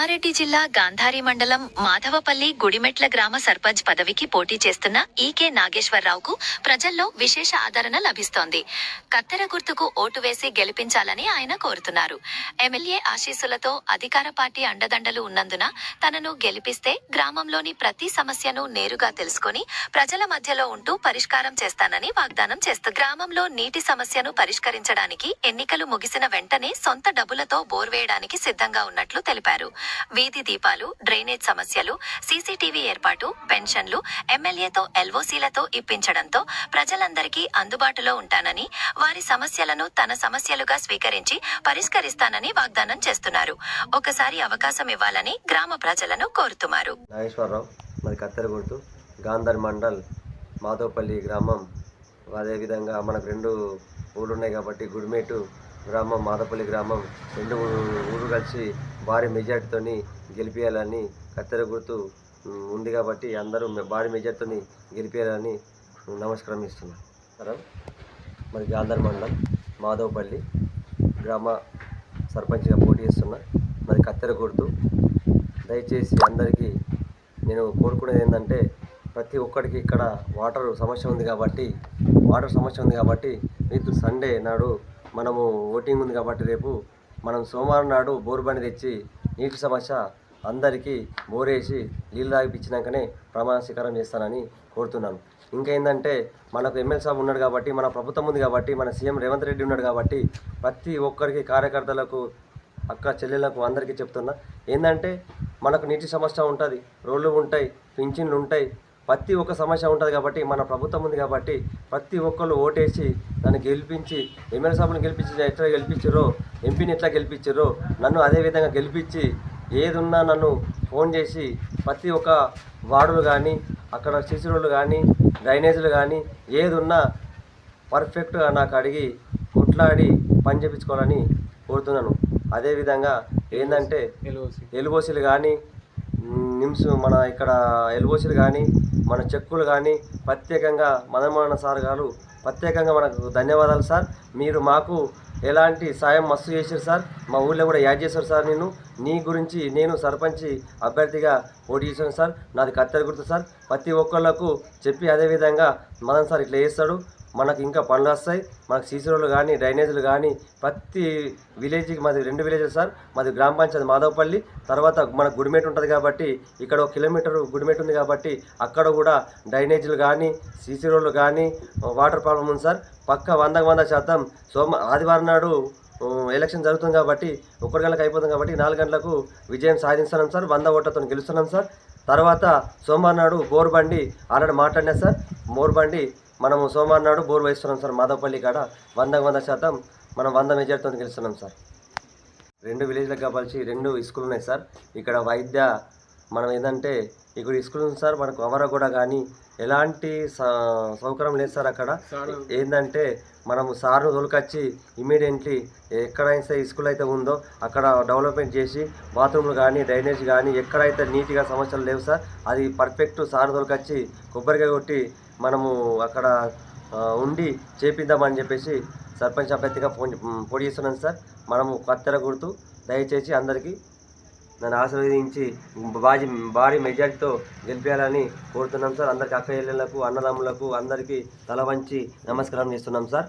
కామారెడ్డి జిల్లా గాంధారి మండలం మాధవపల్లి గుడిమెట్ల గ్రామ సర్పంచ్ పదవికి పోటీ చేస్తున్న ఈకే నాగేశ్వరరావుకు ప్రజల్లో విశేష ఆదరణ లభిస్తోంది. కత్తెర గుర్తుకు ఓటు వేసి గెలిపించాలని ఆయన కోరుతున్నారు. ఎమ్మెల్యే ఆశీస్సులతో అధికార పార్టీ అండదండలు ఉన్నందున తనను గెలిపిస్తే గ్రామంలోని ప్రతి సమస్యను నేరుగా తెలుసుకుని ప్రజల మధ్యలో ఉంటూ పరిష్కారం చేస్తానని వాగ్దానం చేస్తూ గ్రామంలో నీటి సమస్యను పరిష్కరించడానికి ఎన్నికలు ముగిసిన వెంటనే సొంత డబ్బులతో బోర్ వేయడానికి సిద్ధంగా ఉన్నట్లు తెలిపారు. వీధి దీపాలు, డ్రైనేజ్ సమస్యలు, సీసీటీవీ ఏర్పాటు, పెన్షన్లు ఎమ్మెల్యేతో ఎల్ఓసీలతో ఇప్పించడంతో ప్రజలందరికీ అందుబాటులో ఉంటానని, వారి సమస్యలను తన సమస్యలుగా స్వీకరించి పరిష్కరిస్తానని వాగ్దానం చేస్తున్నారు. ఒకసారి అవకాశం ఇవ్వాలని గ్రామ ప్రజలను కోరుతున్నారు. నాగేశ్వరరావు, మరి కత్తెర గుర్తు, గాంధారి మండల్ మాధవపల్లి గ్రామం. అదేవిధంగా మనకు రెండు ఊళ్ళు ఉన్నాయి కాబట్టి గుడిమేటు గ్రామం, మాధవపల్లి గ్రామం రెండు ఊరు కలిసి భారీ మెజార్టీతో గెలిపించాలని కత్తెర గుర్తు ఉంది కాబట్టి అందరూ భారీ మెజార్టీతో గెలిపించాలని నమస్కారం ఇస్తున్నాను. మరి గాంధారి మండలం మాధవపల్లి గ్రామ సర్పంచ్గా పోటీ చేస్తున్నా. మరి కత్తెర గుర్తు. దయచేసి అందరికీ నేను కోరుకునేది ఏంటంటే, ప్రతి ఒక్కరికి ఇక్కడ వాటర్ సమస్య ఉంది కాబట్టి రేపు సండే నాడు మనము ఓటింగ్ ఉంది కాబట్టి రేపు మనం సోమవారం నాడు బోరు బండి తెచ్చి నీటి సమస్య అందరికీ బోరేసి నీళ్ళు తాగిపించినాకనే ప్రమాణ స్వీకారం చేస్తానని కోరుతున్నాను. ఇంకేంటంటే, మనకు ఎమ్మెల్యే సాబ్ ఉన్నాడు కాబట్టి, మన ప్రభుత్వం ఉంది కాబట్టి, మన సీఎం రేవంత్ రెడ్డి ఉన్నాడు కాబట్టి ప్రతి ఒక్కరికి కార్యకర్తలకు, అక్క చెల్లెలకు అందరికీ చెప్తున్నా ఏంటంటే, మనకు నీటి సమస్య ఉంటుంది, రోడ్లు ఉంటాయి, పింఛన్లు ఉంటాయి, ప్రతి ఒక్క సమస్య ఉంటుంది కాబట్టి మన ప్రభుత్వం ఉంది కాబట్టి ప్రతి ఒక్కళ్ళు ఓటేసి నన్ను గెలిపించి, ఎమ్మెల్యే సాబుని గెలిపించి ఎట్లా గెలిపించారో, ఎంపీని ఎట్లా గెలిపించారో నన్ను అదేవిధంగా గెలిపించి ఏది ఉన్నా నన్ను ఫోన్ చేసి ప్రతి ఒక్క వార్డులు కానీ, అక్కడ సీసీ రోడ్లు కానీ, డ్రైనేజీలు కానీ ఏది ఉన్నా పర్ఫెక్ట్గా నాకు అడిగి కొట్లాడి పని చేయించుకోవాలని కోరుతున్నాను. అదేవిధంగా ఏంటంటే, ఎల్ఓసీలు కానీ, నిమ్స్ మన ఇక్కడ ఎల్ఓసీలు కానీ, మన చెక్కులు కానీ ప్రత్యేకంగా మదనమోహన్ సార్ గారు ప్రత్యేకంగా మనకు ధన్యవాదాలు సార్. మీరు మాకు ఎలాంటి సాయం మస్తు చేశారు సార్. మా ఊళ్ళో కూడా యాడ్ చేశారు సార్. నీ గురించి నేను సర్పంచ్ అభ్యర్థిగా పోటీ చేశాను సార్. నాది కత్తెర గుర్తు సార్. ప్రతి ఒక్కళ్ళకు చెప్పి అదేవిధంగా మదన్ సార్ ఇట్లా చేస్తాడు, మనకు ఇంకా పనులు వస్తాయి, మనకు సీసీ రోడ్లు కానీ, డ్రైనేజీలు కానీ ప్రతి విలేజ్కి, మాది 2 విలేజ్లు సార్. మాది గ్రామ పంచాయతీ మాధవపల్లి, తర్వాత మనకు గుడిమేటు ఉంటుంది కాబట్టి ఇక్కడ 1 కిలోమీటర్ గుడిమేటు ఉంది కాబట్టి అక్కడ కూడా డ్రైనేజీలు కానీ, సీసీ రోడ్లు కానీ, వాటర్ ప్రాబ్లం ఉంది సార్. పక్క 100% ఆదివారం నాడు ఎలక్షన్ జరుగుతుంది కాబట్టి 1 గంటలకు అయిపోతుంది కాబట్టి 4 గంటలకు విజయం సాధిస్తున్నాం సార్. 100 ఓట్లతో గెలుస్తున్నాం సార్. తర్వాత సోమవారం నాడు బోర్ బండి ఆల్రెడీ మాట్లాడినా సార్. బోర్ బండి మనము సోమవారం నాడు బోర్ వేస్తున్నాం సార్. మాధవపల్లి కాడ 100% మనం 100 మెజార్టీతో గెలుస్తున్నాం సార్. 2 విలేజ్లకు కావాల్సి 2 స్కూల్ ఉన్నాయి సార్. ఇక్కడ వైద్య మనం ఏంటంటే ఇక్కడ స్కూల్ ఉంది సార్. మనకు అవరగూడ కానీ ఎలాంటి సౌకర్యం లేదు సార్. అక్కడ ఏంటంటే మనము సార్ను తోలుకొచ్చి ఇమీడియట్లీ ఎక్కడైతే స్కూల్ అయితే ఉందో అక్కడ డెవలప్మెంట్ చేసి బాత్రూమ్లు కానీ, డ్రైనేజ్ కానీ ఎక్కడైతే నీట్గా సమస్యలు లేవు సార్. అది పర్ఫెక్ట్ సార్ తోలుకొచ్చి కొబ్బరికాయ కొట్టి మనము అక్కడ ఉండి చేపిద్దామని చెప్పేసి సర్పంచ్ అభ్యర్థిగా పోటీ చేస్తున్నాను సార్. మనము కత్తెర గుర్తు. దయచేసి అందరికీ నన్ను ఆశీర్వదించి భారీ మెజార్టీతో గెలిపించాలని కోరుతున్నాం సార్. అందరికీ అక్క చెల్లెళ్లకు, అన్నదమ్ములకు అందరికీ తల వంచి నమస్కారం చేస్తున్నాం సార్.